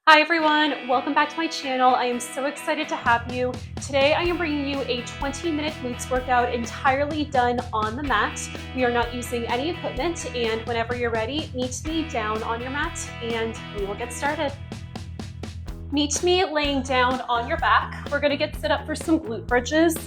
Hi everyone, welcome back to my channel. I am so excited to have you. Today I am bringing you a 20-minute glutes workout entirely done on the mat. We are not using any equipment, and whenever you're ready, meet me down on your mat and we will get started. Meet me laying down on your back. We're gonna get set up for some glute bridges.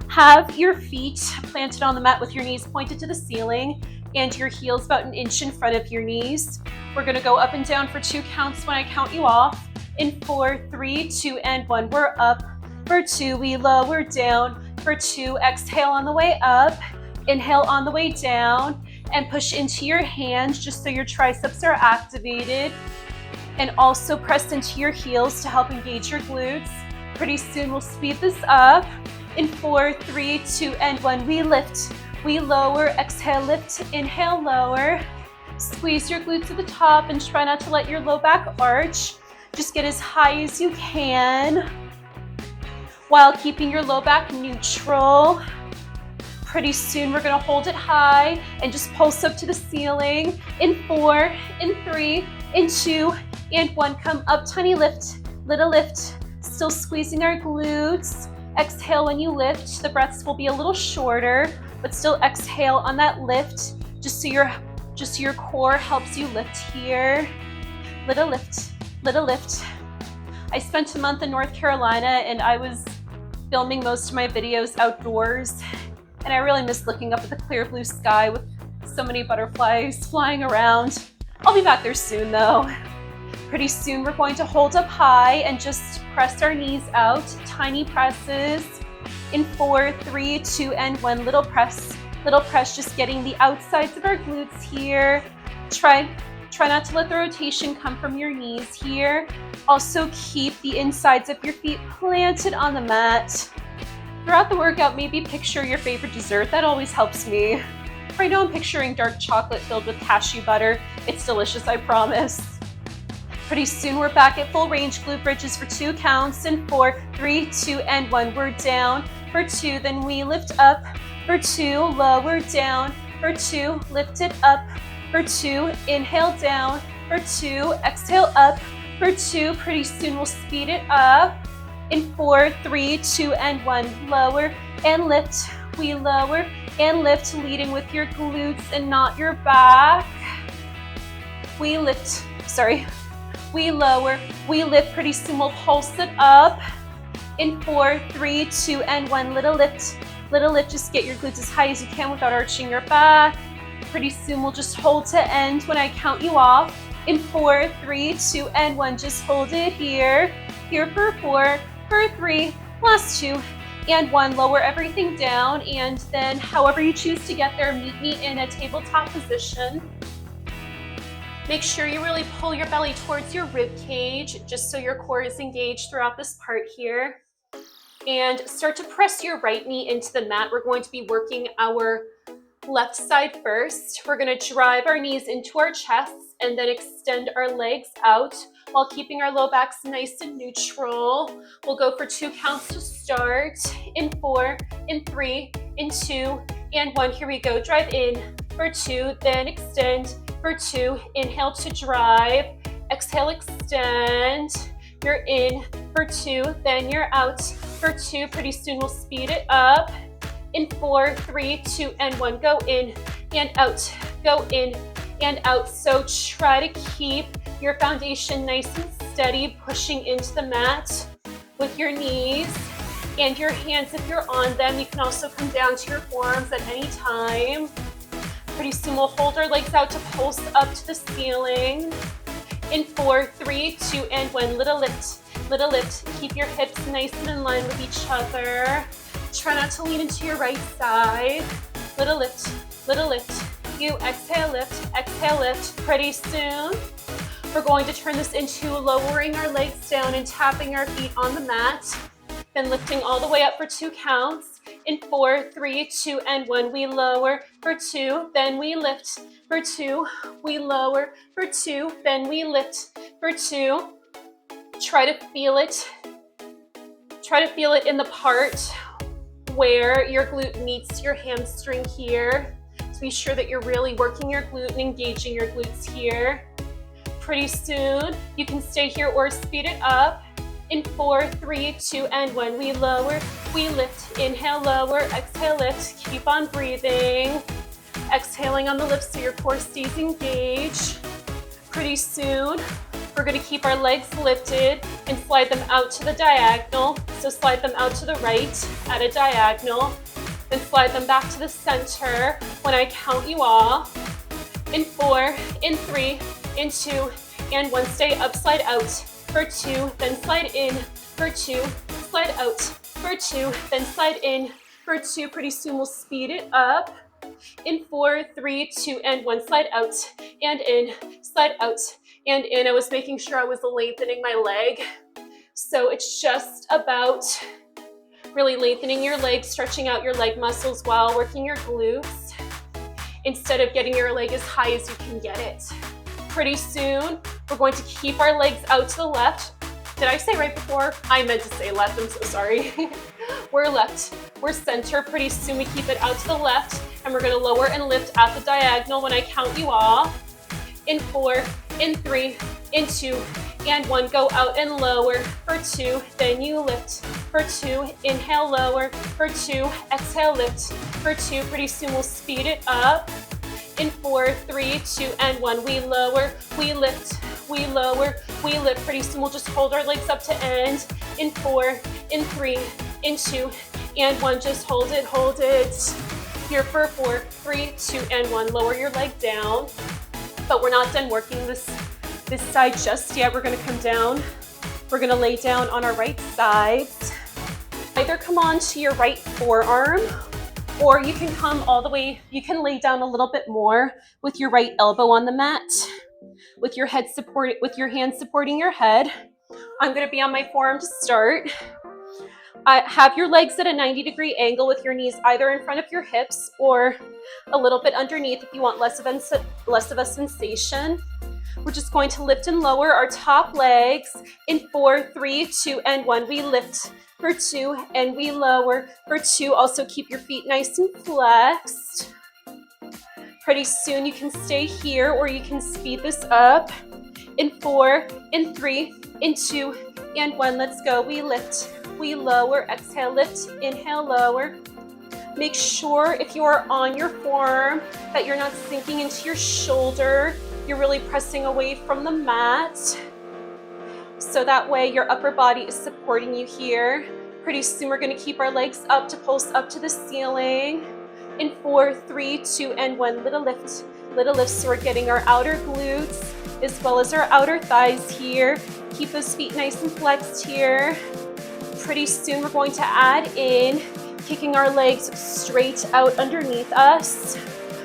Have your feet planted on the mat with your knees pointed to the ceiling and your heels about an inch in front of your knees. We're gonna go up and down for 2 counts when I count you off. In 4, 3, 2, and 1, we're up. For 2, we lower down. For 2, exhale on the way up. Inhale on the way down. And push into your hands just so your triceps are activated. And also press into your heels to help engage your glutes. Pretty soon we'll speed this up. In 4, 3, 2, and 1, we lift. We lower, exhale, lift, inhale, lower. Squeeze your glutes to the top and try not to let your low back arch. Just get as high as you can while keeping your low back neutral. Pretty soon we're gonna hold it high and just pulse up to the ceiling. In 4, in 3, in 2, and 1, come up, tiny lift, little lift. Still squeezing our glutes. Exhale when you lift. The breaths will be a little shorter, but still exhale on that lift, just so your core helps you lift here. Little lift, little lift. I spent a month in North Carolina and I was filming most of my videos outdoors, and I really missed looking up at the clear blue sky with so many butterflies flying around. I'll be back there soon though. Pretty soon we're going to hold up high and just press our knees out, tiny presses. In 4, 3, 2, and 1, little press, just getting the outsides of our glutes here. Try not to let the rotation come from your knees here. Also keep the insides of your feet planted on the mat. Throughout the workout, maybe picture your favorite dessert. That always helps me. Right now I'm picturing dark chocolate filled with cashew butter. It's delicious, I promise. Pretty soon we're back at full range glute bridges for 2 counts. In 4, 3, 2, and 1, we're down. For 2, then we lift up. For 2, lower down. For 2, lift it up. For 2, inhale down. For 2, exhale up. For 2, pretty soon we'll speed it up. In 4, 3, 2, and 1, lower and lift. We lower and lift, leading with your glutes and not your back. We lift, we lower, we lift, pretty soon we'll pulse it up. In 4, 3, 2, and 1, little lift, just get your glutes as high as you can without arching your back. Pretty soon we'll just hold to end when I count you off. In 4, 3, 2, and 1, just hold it here. Here for 4, for 3, last 2, and 1, lower everything down, and then however you choose to get there, meet me in a tabletop position. Make sure you really pull your belly towards your rib cage, just so your core is engaged throughout this part here. And start to press your right knee into the mat. We're going to be working our left side first. We're gonna drive our knees into our chests and then extend our legs out while keeping our low backs nice and neutral. We'll go for 2 counts to start. In 4, in 3, in 2, and 1. Here we go. Drive in for 2, then extend for 2. Inhale to drive. Exhale, extend. You're in for 2, then you're out for 2. Pretty soon we'll speed it up. In 4, 3, 2, and 1, go in and out, go in and out. So try to keep your foundation nice and steady, pushing into the mat with your knees and your hands if you're on them. You can also come down to your forearms at any time. Pretty soon we'll hold our legs out to pulse up to the ceiling. In 4, 3, 2, and 1, little lift, keep your hips nice and in line with each other. Try not to lean into your right side. Little lift, you exhale, lift. Pretty soon, we're going to turn this into lowering our legs down and tapping our feet on the mat. Then lifting all the way up for 2 counts. In 4, 3, 2, and 1, we lower for 2, then we lift for 2, we lower for 2, then we lift for 2. Try to feel it in the part where your glute meets your hamstring here. So be sure that you're really working your glute and engaging your glutes here. Pretty soon, you can stay here or speed it up. In 4, 3, 2, and 1. We lower, we lift. Inhale, lower, exhale, lift. Keep on breathing. Exhaling on the lips so your core stays engaged. Pretty soon, we're gonna keep our legs lifted and slide them out to the diagonal. So slide them out to the right at a diagonal, then slide them back to the center when I count you off. In 4, in 3, in 2, and 1. Stay up, slide out for 2, then slide in for 2, slide out for 2, then slide in for 2. Pretty soon we'll speed it up. In 4, 3, 2, and 1. Slide out and in, slide out and in. I was making sure I was lengthening my leg. So it's just about really lengthening your legs, stretching out your leg muscles while working your glutes, instead of getting your leg as high as you can get it. Pretty soon, we're going to keep our legs out to the left. Did I say right before? I meant to say left, I'm so sorry. We're left, we're center. Pretty soon we keep it out to the left, and we're gonna lower and lift at the diagonal when I count you off. In 4, in 3, in 2, and 1. Go out and lower for 2, then you lift for 2. Inhale, lower for 2, exhale, lift for 2. Pretty soon we'll speed it up. In 4, 3, 2, and 1. We lower, we lift, we lower, we lift. Pretty soon we'll just hold our legs up to end. In 4, in 3, in 2, and 1. Just hold it, hold it. Here for 4, 3, 2, and 1. Lower your leg down. But we're not done working this side just yet. We're gonna come down. We're gonna lay down on our right side. Either come on to your right forearm, or you can come all the way, you can lay down a little bit more with your right elbow on the mat, with your head supported, with your hands supporting your head. I'm gonna be on my forearm to start. Have your legs at a 90-degree angle with your knees either in front of your hips or a little bit underneath if you want less of a sensation. We're just going to lift and lower our top legs. In 4, 3, 2, and 1. We lift for 2, and we lower for 2. Also keep your feet nice and flexed. Pretty soon you can stay here or you can speed this up. In 4, in 3, in 2, and 1. Let's go. We lift, we lower, exhale, lift, inhale, lower. Make sure if you are on your forearm that you're not sinking into your shoulder. You're really pressing away from the mat. So that way your upper body is supporting you here. Pretty soon we're gonna keep our legs up to pulse up to the ceiling. In 4, 3, 2, and 1. Little lift, little lift. So we're getting our outer glutes as well as our outer thighs here. Keep those feet nice and flexed here. Pretty soon we're going to add in kicking our legs straight out underneath us.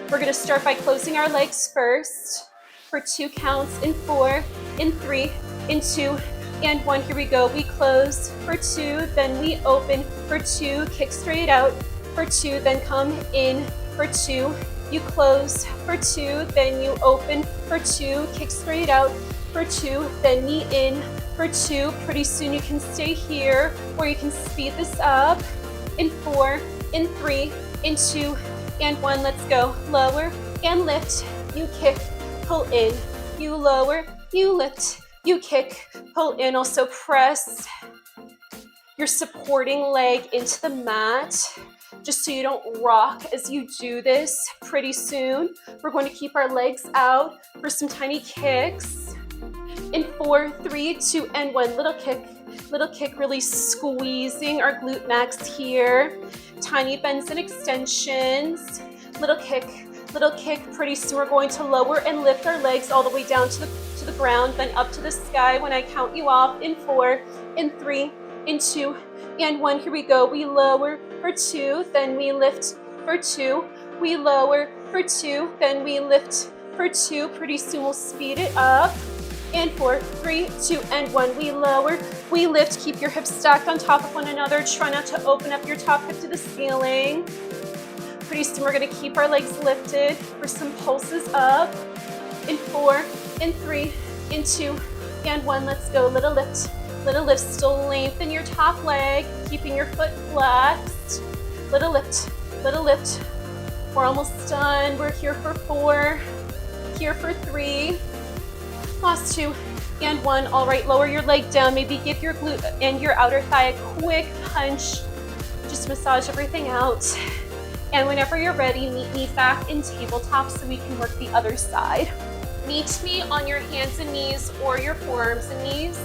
We're gonna start by closing our legs first for 2 counts. In 4, in 3, in 2, and 1. Here we go. We close for 2, then we open for 2, kick straight out for 2, then come in for 2. You close for 2, then you open for 2, kick straight out for 2, then knee in for 2. Pretty soon you can stay here or you can speed this up. In 4, in 3, in 2, and 1. Let's go. Lower and lift. You kick, pull in. You lower, you lift, you kick, pull in. Also press your supporting leg into the mat, just so you don't rock as you do this. Pretty soon, we're going to keep our legs out for some tiny kicks. In 4, 3, 2, and 1. Little kick, really squeezing our glute max here. Tiny bends and extensions. Little kick. Pretty soon we're going to lower and lift our legs all the way down to the ground, then up to the sky when I count you off. In 4, in 3, in 2, and 1. Here we go. We lower for 2, then we lift for 2. We lower for 2, then we lift for 2. Pretty soon we'll speed it up. And 4, 3, 2, and 1. We lower, we lift. Keep your hips stacked on top of one another. Try not to open up your top hip to the ceiling. Pretty soon we're gonna keep our legs lifted for some pulses up. In 4, in 3, in 2, and 1. Let's go. Little lift. Still lengthen your top leg, keeping your foot flexed. Little lift. We're almost done. We're here for 4, here for 3, last 2, and 1. All right, lower your leg down. Maybe give your glute and your outer thigh a quick punch. Just massage everything out. And whenever you're ready, meet me back in tabletop so we can work the other side. Meet me on your hands and knees or your forearms and knees.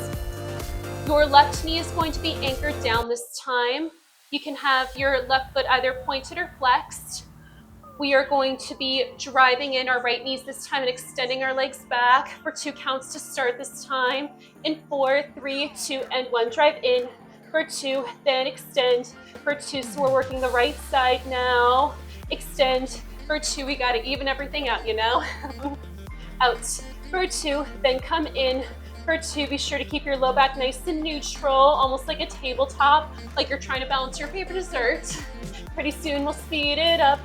Your left knee is going to be anchored down this time. You can have your left foot either pointed or flexed. We are going to be driving in our right knees this time and extending our legs back for 2 counts to start this time. In 4, 3, 2, and 1. Drive in for 2, then extend for 2. So we're working the right side now. Extend for 2. We got to even everything out, you know. Out for 2, then come in for 2. Be sure to keep your low back nice and neutral, almost like a tabletop, like you're trying to balance your favorite dessert. Pretty soon we'll speed it up.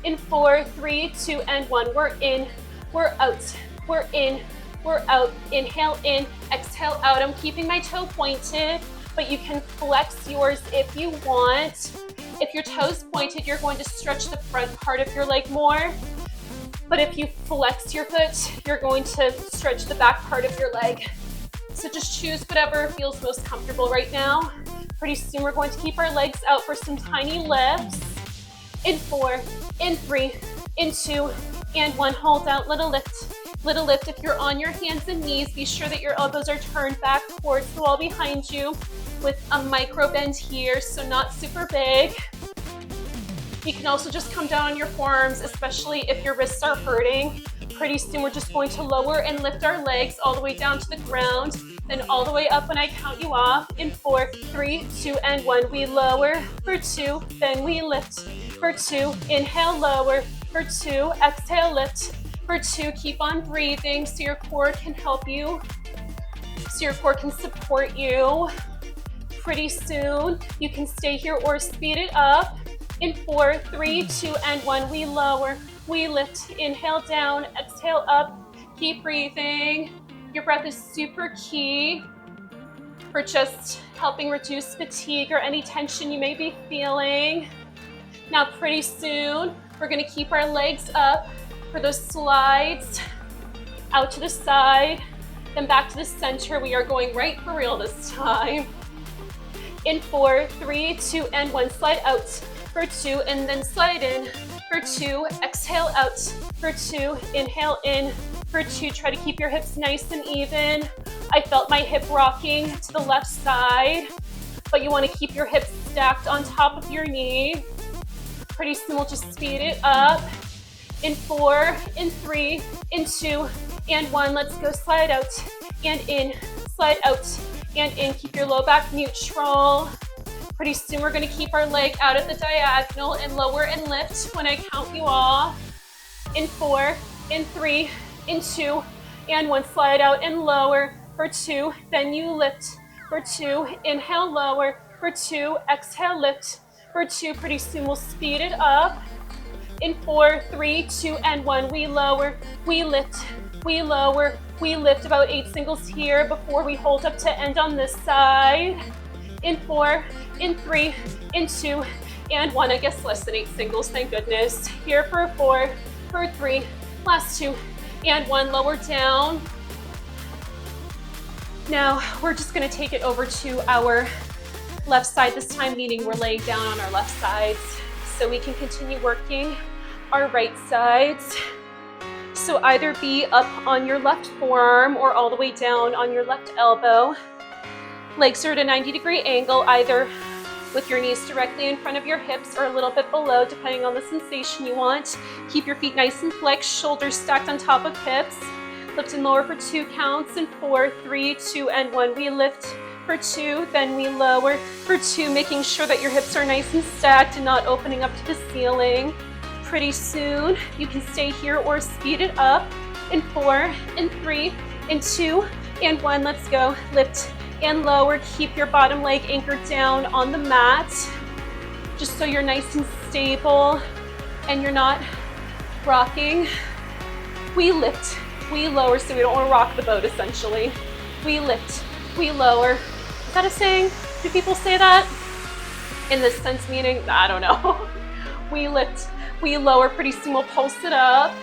In 4, 3, 2, and 1. We're in, we're out, we're in, we're out. Inhale in, exhale out. I'm keeping my toe pointed, but you can flex yours if you want. If your toe's pointed, you're going to stretch the front part of your leg more. But if you flex your foot, you're going to stretch the back part of your leg. So just choose whatever feels most comfortable right now. Pretty soon we're going to keep our legs out for some tiny lifts. In 4, in 3, in 2, and 1. Hold out, little lift, little lift. If you're on your hands and knees, be sure that your elbows are turned back towards the wall behind you with a micro bend here, so not super big. You can also just come down on your forearms, especially if your wrists are hurting. Pretty soon we're just going to lower and lift our legs all the way down to the ground, then all the way up when I count you off. In 4, 3, 2, and 1. We lower for 2, then we lift for 2. Inhale, lower for 2. Exhale, lift for 2. Keep on breathing so your core can help you, so your core can support you. Pretty soon you can stay here or speed it up. In 4, 3, 2, and 1. We lower, we lift. Inhale down, exhale up. Keep breathing. Your breath is super key for just helping reduce fatigue or any tension you may be feeling. Now pretty soon, we're gonna keep our legs up for those slides out to the side, then back to the center. We are going right for real this time. In 4, 3, 2, and 1. Slide out for 2, and then slide in for 2. Exhale out for 2. Inhale in for 2. Try to keep your hips nice and even. I felt my hip rocking to the left side, but you want to keep your hips stacked on top of your knee. Pretty soon we'll just speed it up. In 4, in 3, in 2, and 1. Let's go. Slide out and in, slide out and in. Keep your low back neutral. Pretty soon we're going to keep our leg out at the diagonal and lower and lift when I count you off. In 4, in 3, in 2, and 1. Slide out and lower for 2. Then you lift for 2. Inhale, lower for 2. Exhale, lift for 2. Pretty soon we'll speed it up. In 4, 3, 2, and 1. We lower, we lift, we lower, we lift. About 8 singles here before we hold up to end on this side. In 4, in 3, in 2, and 1. I guess less than 8 singles, thank goodness. Here for 4, for 3, last 2, and 1. Lower down. Now we're just gonna take it over to our left side this time, meaning we're laying down on our left sides so we can continue working our right sides. So either be up on your left forearm or all the way down on your left elbow. Legs are at a 90-degree angle, either with your knees directly in front of your hips or a little bit below, depending on the sensation you want. Keep your feet nice and flexed, shoulders stacked on top of hips. Lift and lower for 2 counts. In 4, 3, 2, and 1. We lift for 2, then we lower for 2, making sure that your hips are nice and stacked and not opening up to the ceiling. Pretty soon, you can stay here or speed it up. In 4, in 3, in 2, and 1. Let's go. Lift and lower. Keep your bottom leg anchored down on the mat, just so you're nice and stable and you're not rocking. We lift, we lower, so we don't want to rock the boat essentially. We lift, we lower. Is that a saying? Do people say that? In this sense meaning, I don't know. We lift, we lower. Pretty soon we'll pulse it up.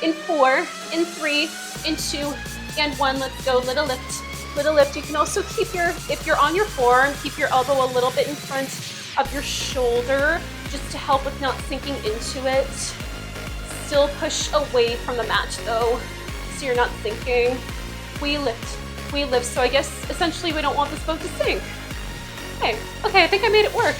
In 4, in 3, in 2, and 1, let's go, little lift, little lift. You can also keep if you're on your forearm, keep your elbow a little bit in front of your shoulder, just to help with not sinking into it. Still push away from the mat though, so you're not sinking. We lift, so I guess essentially we don't want this boat to sink. Okay, I think I made it work.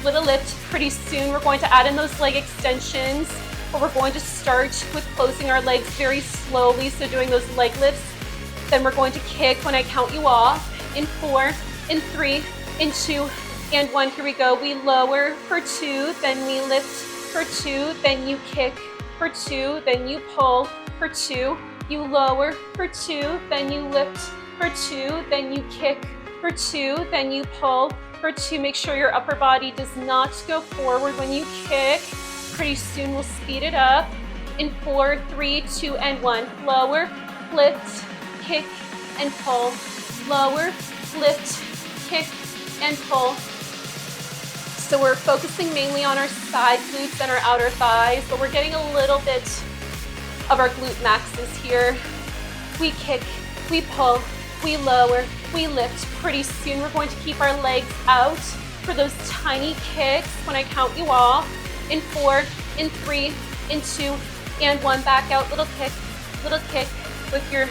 Little lift. Pretty soon we're going to add in those leg extensions, but we're going to start with closing our legs very slowly, so doing those leg lifts. Then we're going to kick when I count you off. In 4, in 3, in 2, and 1. Here we go. We lower for 2, then we lift for 2, then you kick for 2, then you pull for 2, you lower for 2, then you lift for 2, then you kick for 2, then you pull for 2. Make sure your upper body does not go forward when you kick. Pretty soon we'll speed it up. In 4, 3, 2, and 1. Lower, lift, kick, and pull. Lower, lift, kick, and pull. So we're focusing mainly on our side glutes and our outer thighs, but we're getting a little bit of our glute maxes here. We kick, we pull, we lower, we lift. Pretty soon we're going to keep our legs out for those tiny kicks when I count you off. In 4, in 3, in 2, and 1. Back out, little kick with your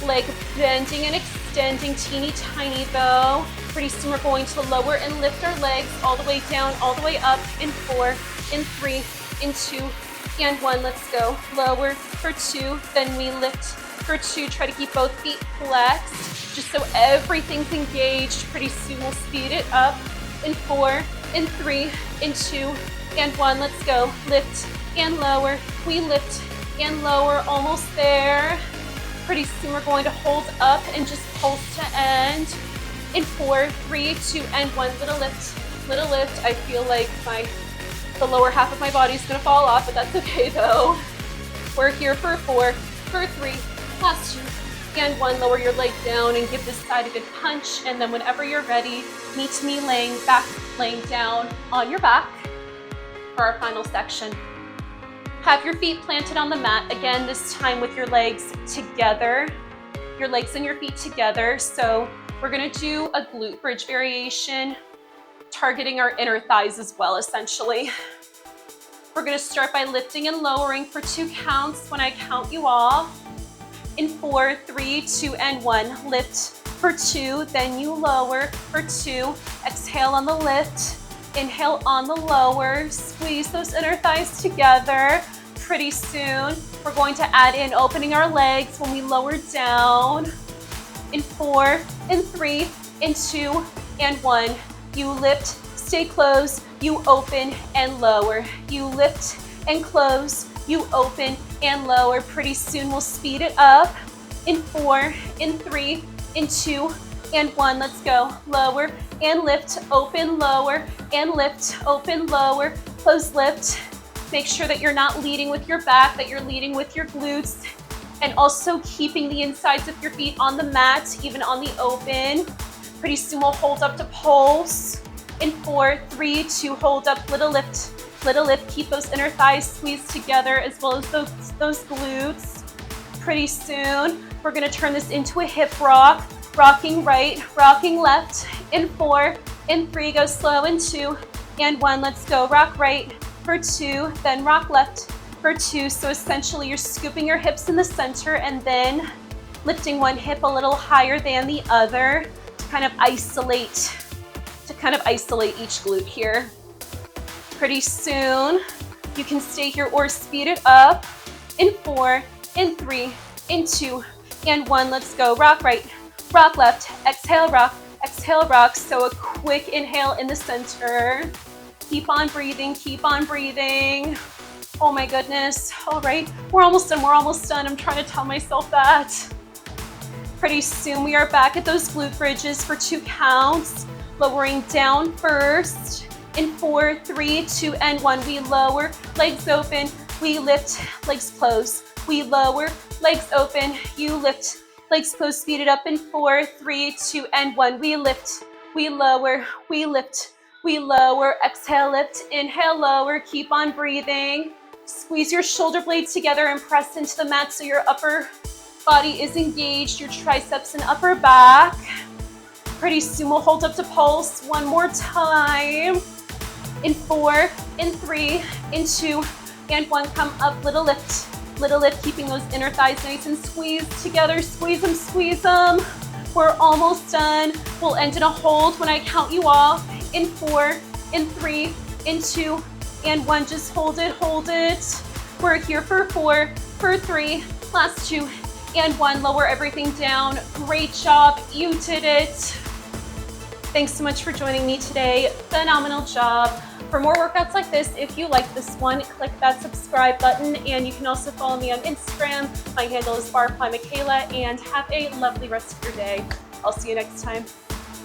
leg bending and extending, teeny tiny though. Pretty soon we're going to lower and lift our legs all the way down, all the way up. In 4, in 3, in 2, and 1. Let's go. Lower for 2, then we lift for 2. Try to keep both feet flexed, just so everything's engaged. Pretty soon we'll speed it up. In 4, in 3, in 2, and 1. Let's go. Lift and lower. We lift and lower. Almost there. Pretty soon we're going to hold up and just pulse to end. In 4, 3, 2, and 1. Little lift, little lift. I feel like the lower half of my body is gonna fall off, but that's okay though. We're here for 4, for 3, last 2, and 1. Lower your leg down and give this side a good punch. And then whenever you're ready, meet me laying down on your back for our final section. Have your feet planted on the mat. Again, this time with your legs together, your legs and your feet together. So we're gonna do a glute bridge variation, targeting our inner thighs as well, essentially. We're gonna start by lifting and lowering for 2 counts when I count you off. In 4, 3, 2, and 1. Lift for 2, then you lower for 2. Exhale on the lift. Inhale on the lower. Squeeze those inner thighs together. Pretty soon, we're going to add in opening our legs when we lower down. In 4, in 3, in 2, and 1. You lift, stay closed, you open and lower. You lift and close, you open and lower. Pretty soon we'll speed it up. In 4, in 3, in 2, and 1. Let's go. Lower and lift, open, lower, and lift, open, lower, close, lift. Make sure that you're not leading with your back, that you're leading with your glutes, and also keeping the insides of your feet on the mat, even on the open. Pretty soon we'll hold up to pulse. In 4, 3, 2, hold up, little lift, keep those inner thighs squeezed together as well as those glutes. Pretty soon, we're gonna turn this into a hip rock, rocking right, rocking left. In 4, in 3, go slow. In 2, and 1, let's go. Rock right for 2, then rock left for 2. So essentially you're scooping your hips in the center and then lifting one hip a little higher than the other to kind of isolate each glute here. Pretty soon you can stay here or speed it up. In 4, in 3, in 2, and 1. Let's go. Rock right, rock left, exhale, rock, exhale, rock. So a quick inhale in the center. Keep on breathing, keep on breathing. Oh my goodness. All right, we're almost done. I'm trying to tell myself that. Pretty soon we are back at those glute bridges for 2 counts. Lowering down first. In 4, 3, 2, and 1. We lower, legs open, we lift, legs close. We lower, legs open, you lift, legs close. Speed it up in 4, 3, 2, and 1. We lift, we lower, we lift, we lower. Exhale, lift, inhale, lower. Keep on breathing. Squeeze your shoulder blades together and press into the mat so your upper body is engaged, your triceps and upper back. Pretty soon we'll hold up to pulse one more time. In 4, in 3, in 2, and 1. Come up, little lift, keeping those inner thighs nice and squeezed together. Squeeze them, squeeze them. We're almost done. We'll end in a hold when I count you off. In 4, in 3, in 2, and 1. Just hold it, hold it. We're here for 4, for 3, last 2, and 1. Lower everything down. Great job, you did it. Thanks so much for joining me today. Phenomenal job. For more workouts like this, if you like this one, click that subscribe button, and you can also follow me on Instagram. My handle is Barre, and have a lovely rest of your day. I'll see you next time.